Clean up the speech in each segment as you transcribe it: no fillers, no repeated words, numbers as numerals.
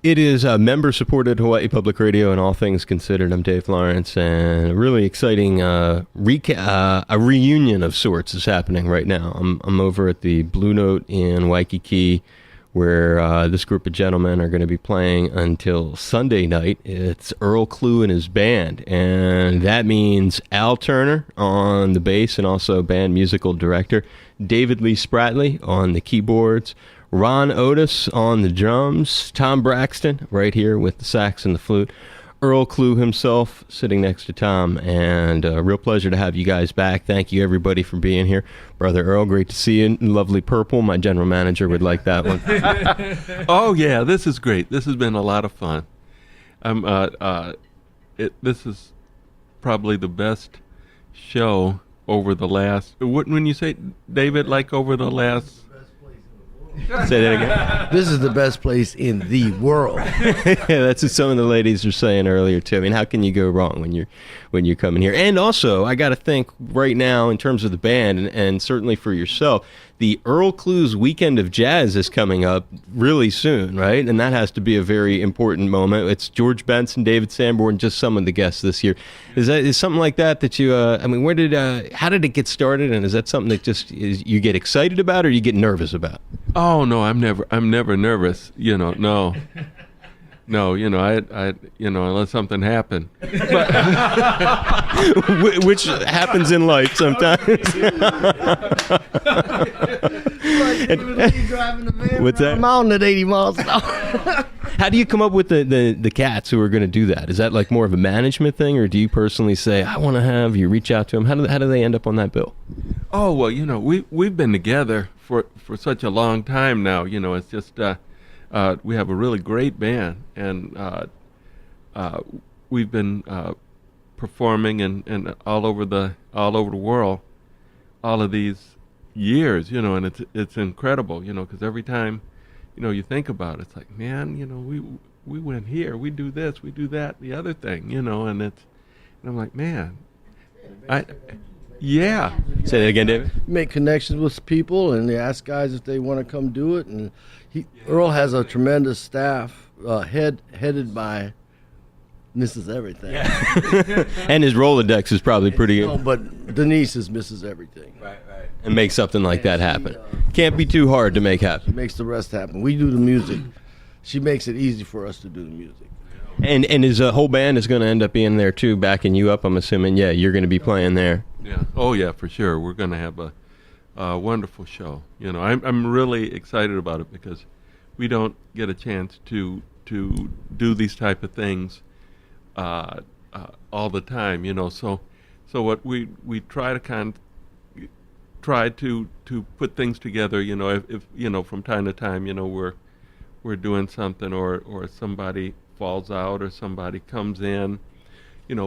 It is member-supported Hawaii Public Radio and all things considered. I'm Dave Lawrence, and a really exciting a reunion of sorts is happening right now. I'm over at the Blue Note in Waikiki, where this group of gentlemen are going to be playing until Sunday night. It's Earl Klugh and his band, and that means Al Turner on the bass and also band musical director, David Lee Spratley on the keyboards, Ron Otis on the drums, Tom Braxton right here with the sax and the flute, Earl Klugh himself sitting next to Tom, and a real pleasure to have you guys back. Thank you, everybody, for being here. Brother Earl, great to see you in lovely purple. My general manager would like that one. Oh, yeah, this is great. This has been a lot of fun. This is probably the best show over the last, when you say, David, like over the last... Say that again. This is the best place in the world. Yeah, that's what some of the ladies were saying earlier too. I mean, how can you go wrong when you're coming here? And also, I got to think right now in terms of the band, and certainly for yourself, the Earl Klugh's Weekend of Jazz is coming up really soon, right? And that has to be a very important moment. It's George Benson, David Sanborn, just some of the guests this year. Is something like that you? I mean, how did it get started? And is that something that just you get excited about, or you get nervous about? Oh no, I'm never nervous. No, no. I unless something happened. Which happens in life sometimes. What's that? Mountain at 80 miles an hour. How do you come up with the cats who are going to do that? Is that like more of a management thing, or do you personally say, I want to have you reach out to them? How do they end up on that bill? Oh, well, we've been together for such a long time now. It's just we have a really great band, and we've been performing and all over the world all of these years, and it's incredible, because every time you think about it, it's like, man, we went here, we do this, we do that, the other thing, and I'm like, man, yeah. Say that again, David. Make connections with people, and they ask guys if they want to come do it. And Earl has a tremendous staff, headed by Mrs. Everything. Yeah. And his Rolodex is probably pretty good. No, but Denise is Mrs. Everything. Right. And make something like that happen. Can't be too hard to make happen. She makes the rest happen. We do the music. She makes it easy for us to do the music. And his whole band is going to end up being there too, backing you up. I'm assuming. Yeah, you're going to be playing there. Yeah. Oh yeah, for sure. We're going to have a wonderful show. I'm really excited about it because we don't get a chance to do these type of things all the time. So what we try to put things together. If from time to time, we're doing something or somebody falls out or somebody comes in,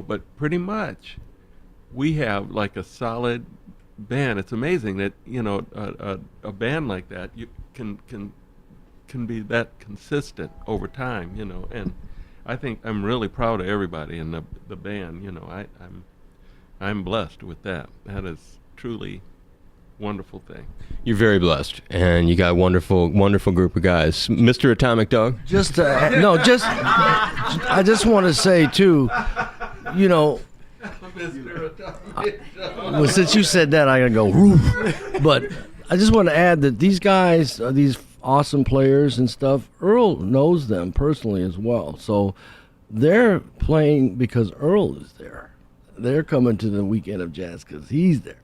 but pretty much we have like a solid band. It's amazing that a band like that you can be that consistent over time, and I think I'm really proud of everybody in the band. I'm blessed with that. That is truly wonderful thing. You're very blessed, and you got a wonderful group of guys. Mr. Atomic Dog? I just want to say, too, well, since you said that, I got to go, woof. But I just want to add that these guys, these awesome players and stuff, Earl knows them personally as well. So they're playing because Earl is there. They're coming to the Weekend of Jazz because he's there.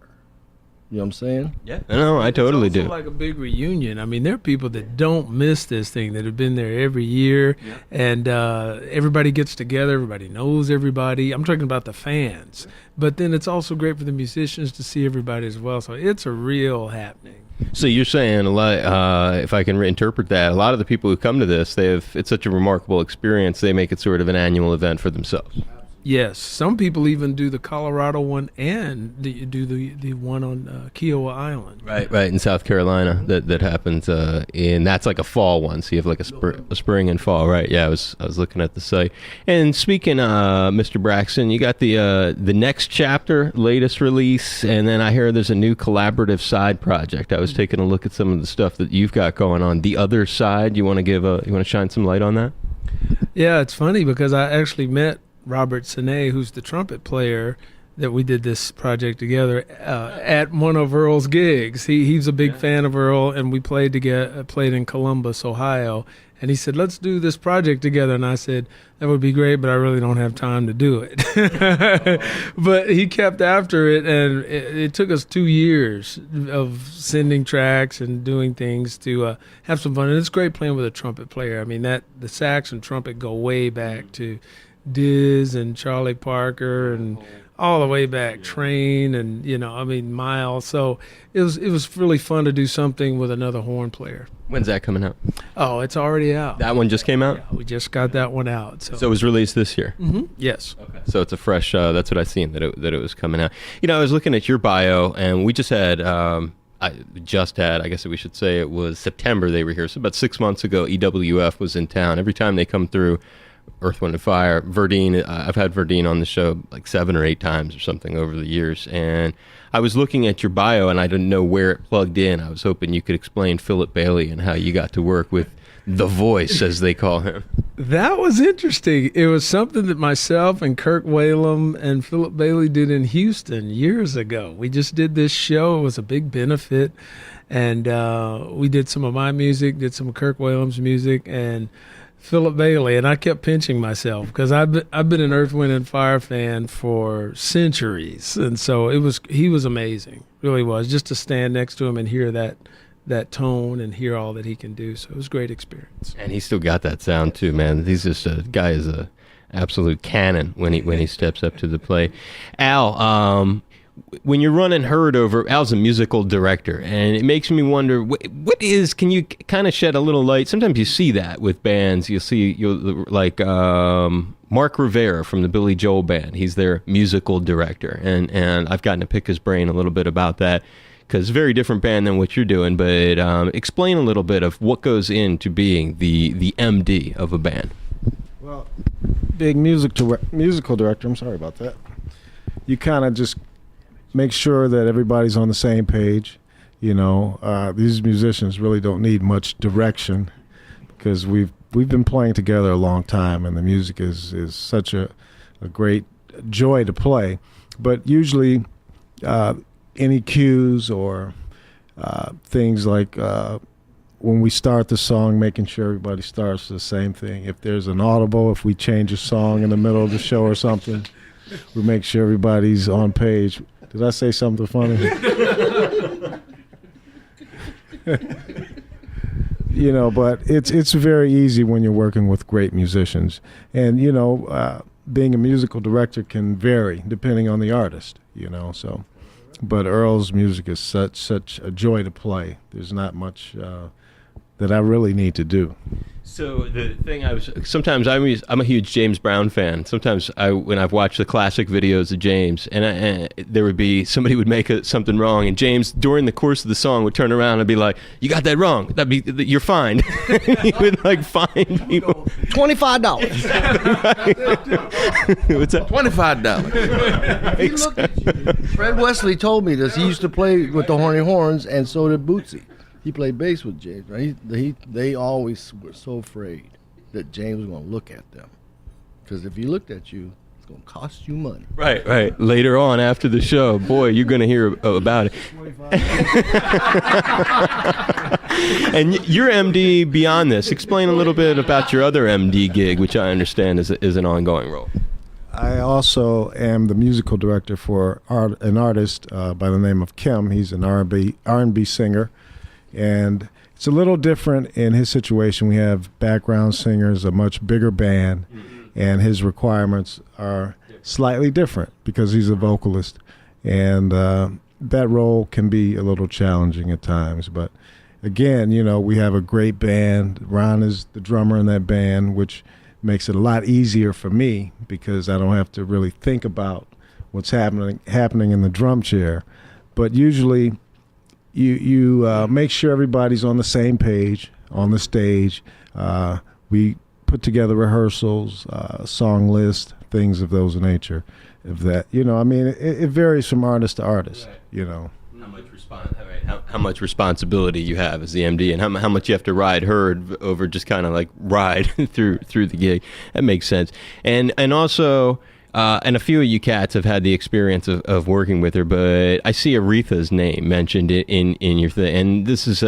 You know what I'm saying? Yeah. No, I totally do. It's like a big reunion. I mean, there are people that don't miss this thing that have been there every year, and everybody gets together. Everybody knows everybody. I'm talking about the fans. But then it's also great for the musicians to see everybody as well. So it's a real happening. So you're saying a lot, if I can reinterpret that, a lot of the people who come to this, it's such a remarkable experience, they make it sort of an annual event for themselves. Yes, some people even do the Colorado one and do the one on Kiowa Island. Right, in South Carolina that happens, and that's like a fall one. So you have like a spring and fall, right? Yeah, I was looking at the site. And speaking, Mr. Braxton, you got the next chapter, latest release, and then I hear there's a new collaborative side project. I was taking a look at some of the stuff that you've got going on. The Other Side, you want to shine some light on that? Yeah, it's funny because I actually met Robert Sine, who's the trumpet player that we did this project together at one of Earl's gigs. He's a big fan of Earl, and we played in Columbus, Ohio. And he said, let's do this project together. And I said, that would be great, but I really don't have time to do it. But he kept after it, and it took us 2 years of sending tracks and doing things to have some fun. And it's great playing with a trumpet player. I mean, the sax and trumpet go way back to Diz and Charlie Parker and all the way back, Train and, Miles. So it was really fun to do something with another horn player. When's that coming out? Oh, it's already out. That one just came out? Yeah, we just got that one out. So it was released this year? Mm-hmm. Yes. Okay. So it's a fresh, that's what I seen, that it was coming out. I was looking at your bio, and we just had, I guess we should say it was September they were here. So about 6 months ago, EWF was in town. Every time they come through, Earth, Wind & Fire, Verdine, I've had Verdine on the show like 7 or 8 times or something over the years, and I was looking at your bio and I didn't know where it plugged in. I was hoping you could explain Philip Bailey and how you got to work with the voice, as they call him. That was interesting. It was something that myself and Kirk Whalum and Philip Bailey did in Houston years ago. We just did this show. It was a big benefit, and we did some of my music, did some of Kirk Whalum's music, and Philip Bailey, and I kept pinching myself because I've been an Earth, Wind & Fire fan for centuries, and so he was amazing, really was, just to stand next to him and hear that tone and hear all that he can do. So it was a great experience. And he still got that sound too, man. He's just a guy is a absolute cannon when he steps up to the plate. Al, when you're running Herd over, Al's a musical director, and it makes me wonder, can you kind of shed a little light? Sometimes you see that with bands. You'll like Mark Rivera from the Billy Joel Band. He's their musical director, and I've gotten to pick his brain a little bit about that, because it's a very different band than what you're doing. But explain a little bit of what goes into being the MD of a band. Well, big musical director, I'm sorry about that. You kind of just make sure that everybody's on the same page. These musicians really don't need much direction, because we've been playing together a long time, and the music is such a great joy to play. But usually any cues or things like when we start the song, making sure everybody starts the same thing. If there's an audible, if we change a song in the middle of the show or something, we make sure everybody's on page. Did I say something funny? But it's very easy when you're working with great musicians. And, being a musical director can vary depending on the artist, so. But Earl's music is such a joy to play. There's not much that I really need to do. So the thing I'm a huge James Brown fan. Sometimes when I've watched the classic videos of James, and there would be somebody would make something wrong, and James during the course of the song would turn around and be like, "You got that wrong. You're fined." He would like fine people. $25. What's that? $25. Fred Wesley told me this. He used to play with the Horny Horns, and so did Bootsy. He played bass with James. Right? They always were so afraid that James was going to look at them, because if he looked at you, it's going to cost you money. Right. Later on, after the show, boy, you're going to hear about it. And you're MD beyond this. Explain a little bit about your other MD gig, which I understand is an ongoing role. I also am the musical director for an artist by the name of Kim. He's an R&B singer. And it's a little different in his situation. We have background singers, a much bigger band, and his requirements are slightly different because he's a vocalist. And that role can be a little challenging at times. But again, we have a great band. Ron is the drummer in that band, which makes it a lot easier for me because I don't have to really think about what's happening in the drum chair. But usually you make sure everybody's on the same page on the stage. We put together rehearsals, song list, things of those nature. If that, it varies from artist to artist, Right. how much responsibility you have as the MD, and how much you have to ride herd over just kind of like ride through the gig. That makes sense. And also, and a few of you cats have had the experience of working with her, but I see Aretha's name mentioned in your thing, and this is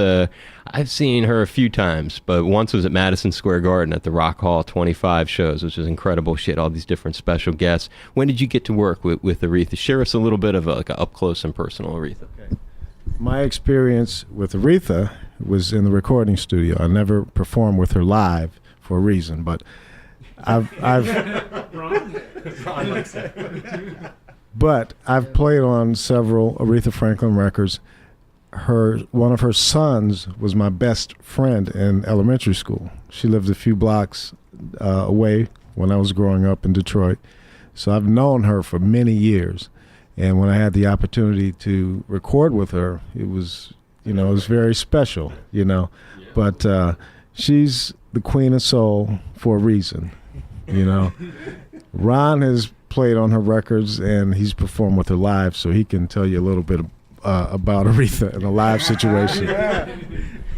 I've seen her a few times, but once was at Madison Square Garden at the Rock Hall 25 shows, which was incredible. She had all these different special guests. When did you get to work with Aretha? Share us a little bit of like a up close and personal Aretha. Okay. My experience with Aretha was in the recording studio. I never performed with her live for a reason, but I've played on several Aretha Franklin records. One of her sons was my best friend in elementary school. She lived a few blocks away when I was growing up in Detroit. So I've known her for many years. And when I had the opportunity to record with her, it was very special, But she's the queen of soul for a reason, Ron has played on her records and he's performed with her live, so he can tell you a little bit about Aretha in a live situation.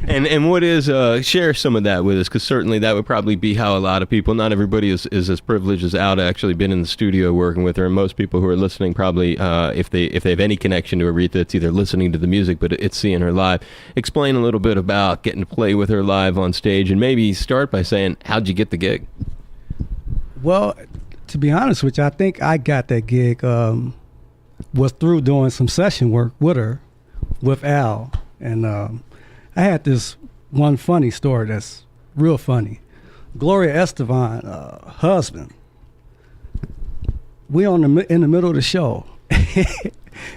And what is share some of that with us, because certainly that would probably be how a lot of people, not everybody is as privileged as Al to actually been in the studio working with her, and most people who are listening probably if they have any connection to Aretha, it's either listening to the music, but it's seeing her live. Explain a little bit about getting to play with her live on stage, and maybe start by saying, how'd you get the gig? Well, to be honest with you, I think I got that gig was through doing some session work with her, with Al, and I had this one funny story that's real funny. Gloria Estefan, husband, we in the middle of the show,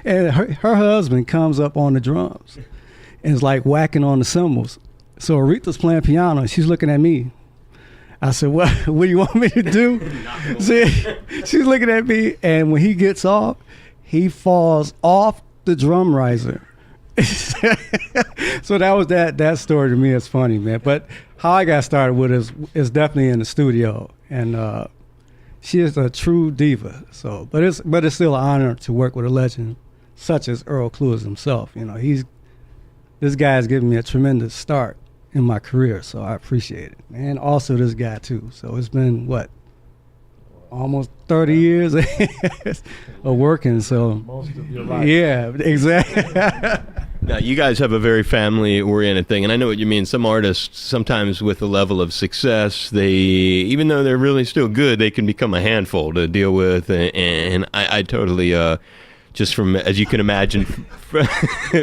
and her husband comes up on the drums and is like whacking on the cymbals. So Aretha's playing piano, and she's looking at me. I said, what do you want me to do? She's looking at me, and when he gets off, he falls off the drum riser. So that was that story to me. It's funny, man. But how I got started with is definitely in the studio, and she is a true diva. So, but it's still an honor to work with a legend such as Earl Klugh himself. This guy has given me a tremendous start in my career, so I appreciate it, and also this guy too. So it's been almost 30 years of working. So Most of your life. Yeah, exactly. Now, you guys have a very family-oriented thing, and I know what you mean. Some artists, sometimes with a level of success, even though they're really still good, they can become a handful to deal with, and I totally, just from, as you can imagine,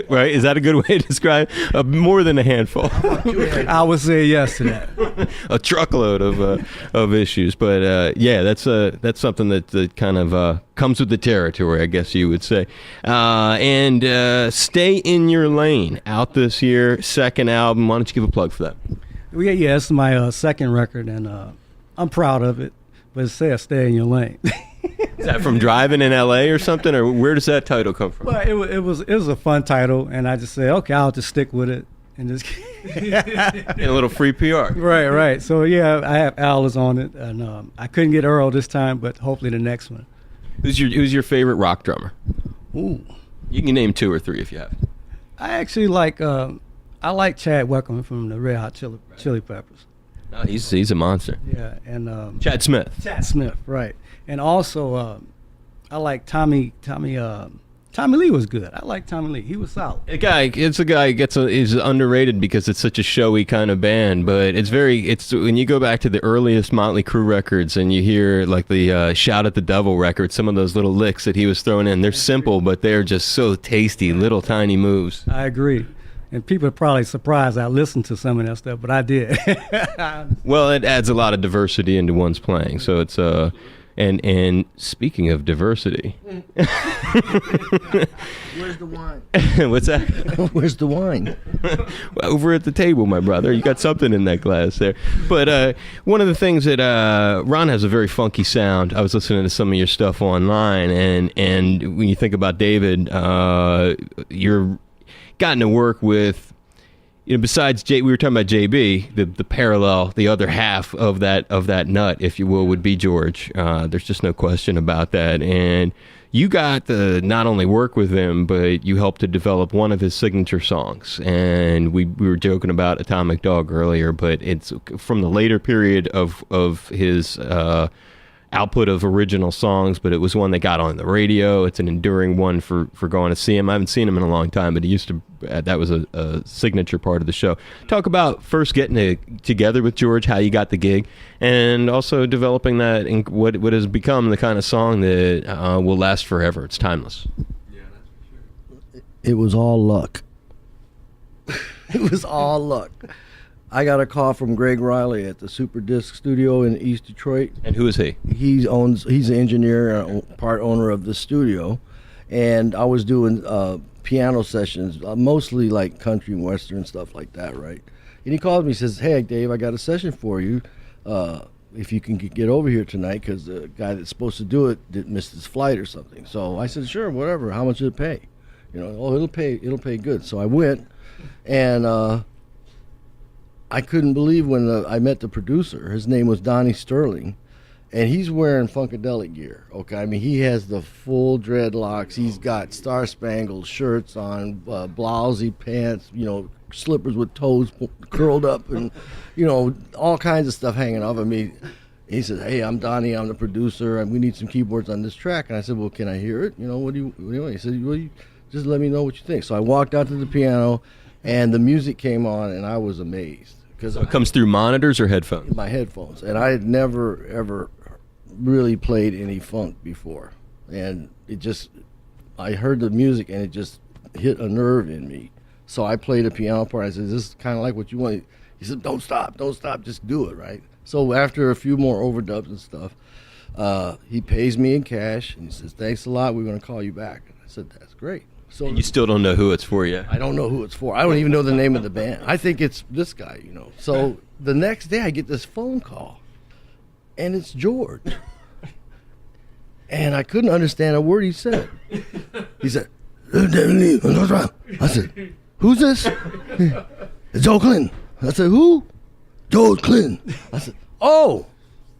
right? Is that a good way to describe it? More than a handful. I would say yes to that. A truckload of issues, but yeah, that's something that kind of comes with the territory, I guess you would say. And Stay in Your Lane, out this year, second album. Why don't you give a plug for that? Yeah, it's my second record, and I'm proud of it. But it says "Stay in Your Lane." Is that from driving in L.A. or something, or where does that title come from? Well, it was a fun title, and I just said, okay, I'll just stick with it and just And a little free PR. right. So yeah, I have Alice on it, and I couldn't get Earl this time, but hopefully the next one. Who's your favorite rock drummer? Ooh, You can name 2 or 3 if you have. I actually like Chad Weckham from the Red Hot Chili Peppers. No, he's a monster. Yeah, and Chad Smith. Chad Smith, right. And also, I like Tommy Lee was good. I like Tommy Lee. He was solid. It's a guy is underrated because it's such a showy kind of band, but it's when you go back to the earliest Motley Crue records and you hear like the Shout at the Devil record, some of those little licks that he was throwing in, they're simple, but they're just so tasty, little tiny moves. I agree. And people are probably surprised I listened to some of that stuff, but I did. Well, it adds a lot of diversity into one's playing, so it's and speaking of diversity, Where's the wine? what's that? Where's the wine? Over at the table, my brother. You got something in that glass there. But one of the things that Ron has a very funky sound. I was listening to some of your stuff online, and when you think about David, you're gotten to work with besides we were talking about JB, the parallel, the other half of that nut, if you will, would be George. There's just no question about that. And you got to not only work with him, but you helped to develop one of his signature songs. And we were joking about Atomic Dog earlier, but it's from the later period of his output of original songs, but it was one that got on the radio. It's an enduring one for going to see him. I haven't seen him in a long time, but he used to. That was a signature part of the show. Talk about first getting together with George, how you got the gig, and also developing that in what has become the kind of song that will last forever. It's timeless. Yeah, that's for sure. It was all luck. It was all luck. I got a call from Greg Riley at the Super Disc Studio in East Detroit. And who is he? He's an engineer, part owner of the studio, and I was doing piano sessions, mostly like country and western stuff like that, right? And he called me, he says, "Hey Dave, I got a session for you. If you can get over here tonight, because the guy that's supposed to do it missed his flight or something." So I said, "Sure, whatever. How much did it pay?" It'll pay good. So I went, and I couldn't believe when I met the producer. His name was Donnie Sterling, and he's wearing Funkadelic gear. Okay, I mean, he has the full dreadlocks. He's got Star Spangled shirts on, blousy pants, slippers with toes curled up, and all kinds of stuff hanging off of me. He says, "Hey, I'm Donnie. I'm the producer, and we need some keyboards on this track." And I said, "Well, can I hear it? What do you want?" He said, "Well, just let me know what you think." So I walked out to the piano, and the music came on, and I was amazed. So it comes through monitors or headphones? My headphones. And I had never, ever really played any funk before. And I heard the music, and it just hit a nerve in me. So I played a piano part. I said, "This is kind of like what you want." He said, don't stop, just do it, right? So after a few more overdubs and stuff, he pays me in cash, and he says, "Thanks a lot, we're going to call you back." And I said, "That's great." So and you still don't know who it's for yet? I don't know who it's for. I don't even know the name of the band. I think it's this guy, So the next day I get this phone call, and it's George. And I couldn't understand a word he said. He said, I said, "Who's this?" "It's Joe Clinton." I said, "Who?" "Joe Clinton." I said, "Oh.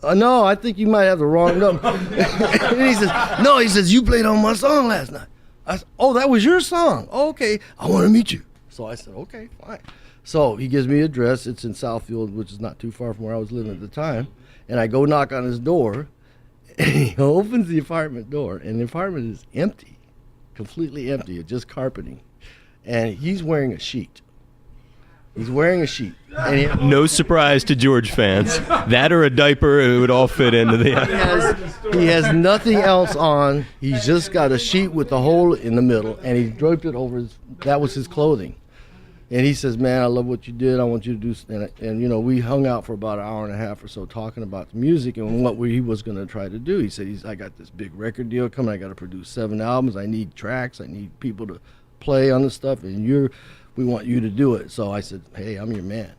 No, I think you might have the wrong number." And he says, "No," he says, "you played on my song last night." I said, "Oh, that was your song? Oh, okay, I want to meet you." So I said, "Okay, fine." So he gives me an address. It's in Southfield, which is not too far from where I was living at the time. And I go knock on his door, and he opens the apartment door, and the apartment is empty, completely empty, just carpeting. And he's wearing a sheet. He's wearing a sheet. And no surprise to George fans. That or a diaper, it would all fit into the... He has nothing else on. He's just got a sheet with a hole in the middle, and he draped it over that was his clothing. And he says, "Man, I love what you did. I want you to do..." And we hung out for about an hour and a half or so talking about the music and what he was going to try to do. He said, "I got this big record deal coming. I got to produce 7 albums. I need tracks. I need people to play on the stuff, and we want you to do it." So I said, "Hey, I'm your man."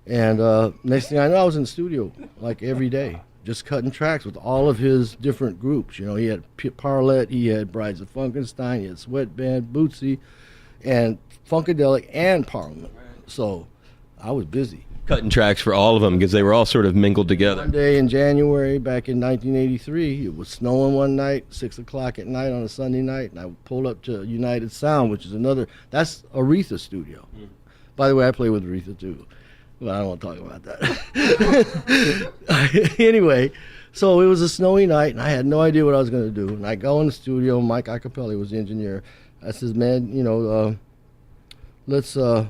And next thing I know, I was in the studio like every day, just cutting tracks with all of his different groups. He had Parlette, he had Brides of Funkenstein, he had Sweatband, Bootsy, and Funkadelic, and Parliament. So I was busy. Cutting tracks for all of them because they were all sort of mingled together. One day in January, back in 1983, it was snowing one night, 6 o'clock at night on a Sunday night, and I pulled up to United Sound, which is that's Aretha studio. By the way, I play with Aretha too, but I don't want to talk about that. Anyway, so it was a snowy night, and I had no idea what I was going to do. And I go in the studio. Mike Acapelli was the engineer. I says, "Man, let's throw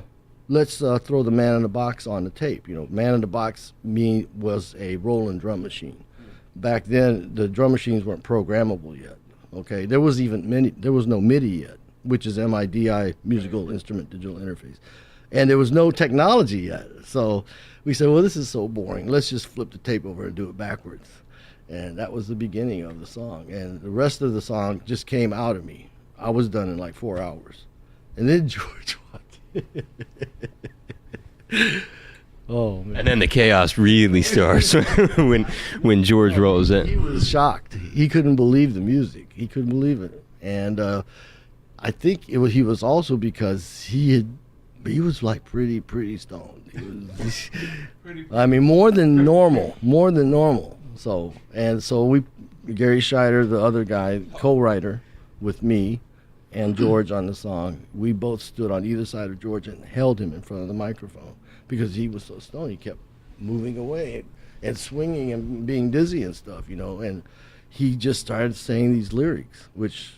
the Man in the Box on the tape." Man in the Box was a rolling drum machine. Back then, the drum machines weren't programmable yet. Okay, there was no MIDI yet, which is MIDI, musical instrument digital interface, and there was no technology yet. So we said, "Well, this is so boring. Let's just flip the tape over and do it backwards." And that was the beginning of the song, and the rest of the song just came out of me. I was done in like 4 hours, and then George walked in. Oh man! And then the chaos really starts when George rolls in. He was shocked. He couldn't believe the music. He couldn't believe it. And I think he was also because he he was like pretty stoned. He was, I mean, more than normal. So Gary Scheider, the other guy, co-writer with me and George on the song, we both stood on either side of George and held him in front of the microphone because he was so stoned. He kept moving away and swinging and being dizzy and stuff, and he just started saying these lyrics, which,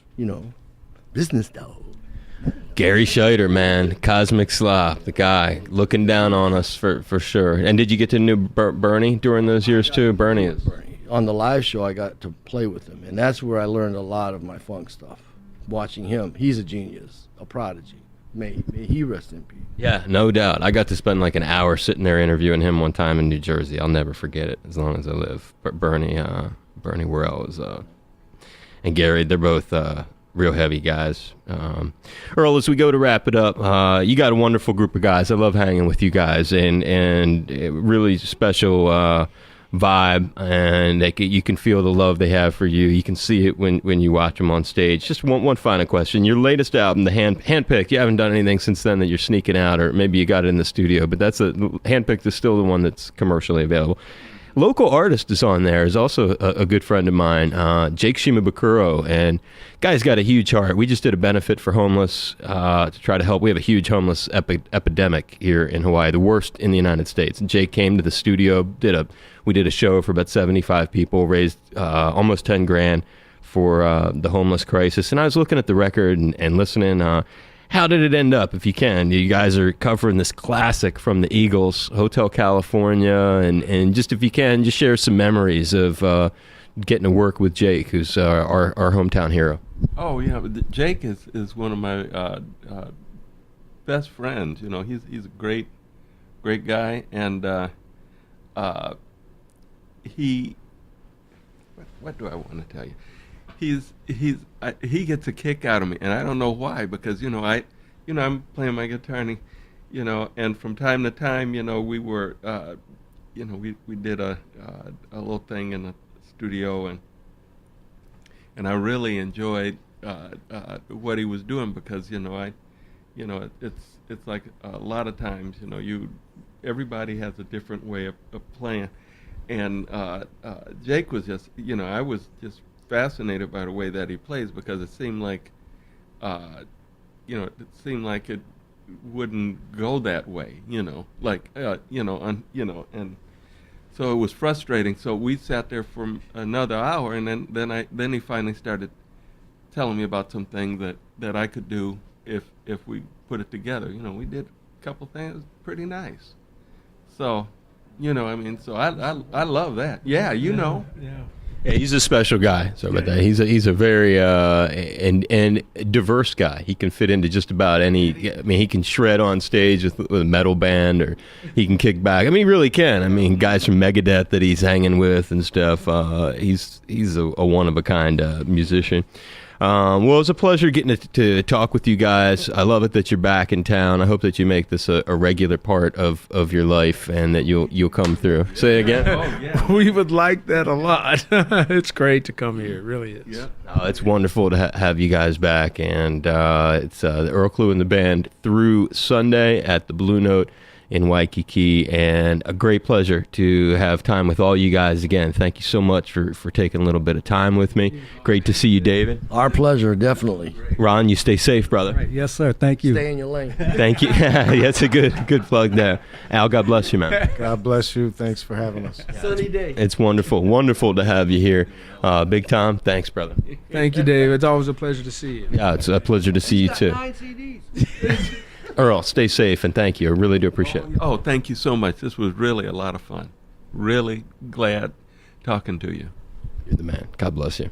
business dog. Gary Scheider, man, Cosmic Slop, the guy looking down on us for sure. And did you get to know Bernie during those years too? Bernie is. On the live show, I got to play with him, and that's where I learned a lot of my funk stuff. Watching him, he's a genius, a prodigy. May he rest in peace. Yeah, no doubt. I got to spend like an hour sitting there interviewing him one time in New Jersey. I'll never forget it as long as I live. But Bernie Worrell was, and Gary, they're both real heavy guys. Earl, as we go to wrap it up, you got a wonderful group of guys. I love hanging with you guys, and really special vibe, and you can feel the love they have for you. You can see it when you watch them on stage. Just one final question. Your latest album, the Handpicked, you haven't done anything since then that you're sneaking out, or maybe you got it in the studio, but Handpicked is still the one that's commercially available. Local artist is on there, is also a good friend of mine, Jake Shimabukuro, and guy's got a huge heart. We just did a benefit for homeless to try to help. We have a huge homeless epidemic here in Hawaii, the worst in the United States. And Jake came to the studio, we did a show for about 75 people, raised almost 10 grand for the homeless crisis. And I was looking at the record and listening. How did it end up, if you can? You guys are covering this classic from the Eagles, Hotel California, and just if you can, just share some memories of getting to work with Jake, who's our hometown hero. Oh yeah, Jake is one of my best friends. He's a great guy, and he. What do I want to tell you? He gets a kick out of me, and I don't know why, because I'm playing my guitar, and from time to time, we were we did a little thing in the studio, and I really enjoyed what he was doing, because it's like a lot of times everybody has a different way of playing, and Jake was just I was just fascinated by the way that he plays, because it seemed like it wouldn't go that way, and so it was frustrating. So we sat there for another hour, and then he finally started telling me about some things that I could do if we put it together. We did a couple things pretty nice. So so I love that. Yeah. Yeah. Yeah, he's a special guy. Sorry about that. He's a very and diverse guy. He can fit into just about any. I mean, he can shred on stage with a metal band, or he can kick back. I mean, he really can. I mean, guys from Megadeth that he's hanging with and stuff. He's a one of a kind musician. Well, it was a pleasure getting to talk with you guys. I love it that you're back in town. I hope that you make this a regular part of your life, and that you'll come through. Say it again. Oh, yeah. We would like that a lot. It's great to come here. It really is. Yeah. Oh, it's wonderful to have you guys back, and it's the Earl Klugh and the band through Sunday at the Blue Note in Waikiki, and a great pleasure to have time with all you guys again. Thank you so much for taking a little bit of time with me. Great to see you, David. Our pleasure, definitely. Ron, you stay safe, brother. Right. Yes, sir. Thank you. Stay in your lane. Thank you. That's a good plug there. Al, God bless you, man. God bless you. Thanks for having us. Sunny day. It's wonderful to have you here. Big Tom, thanks, brother. Thank you, Dave. It's always a pleasure to see you. Yeah, it's a pleasure to see you too. 9 CDs. Earl, stay safe, and thank you. I really do appreciate it. Oh, thank you so much. This was really a lot of fun. Really glad talking to you. You're the man. God bless you.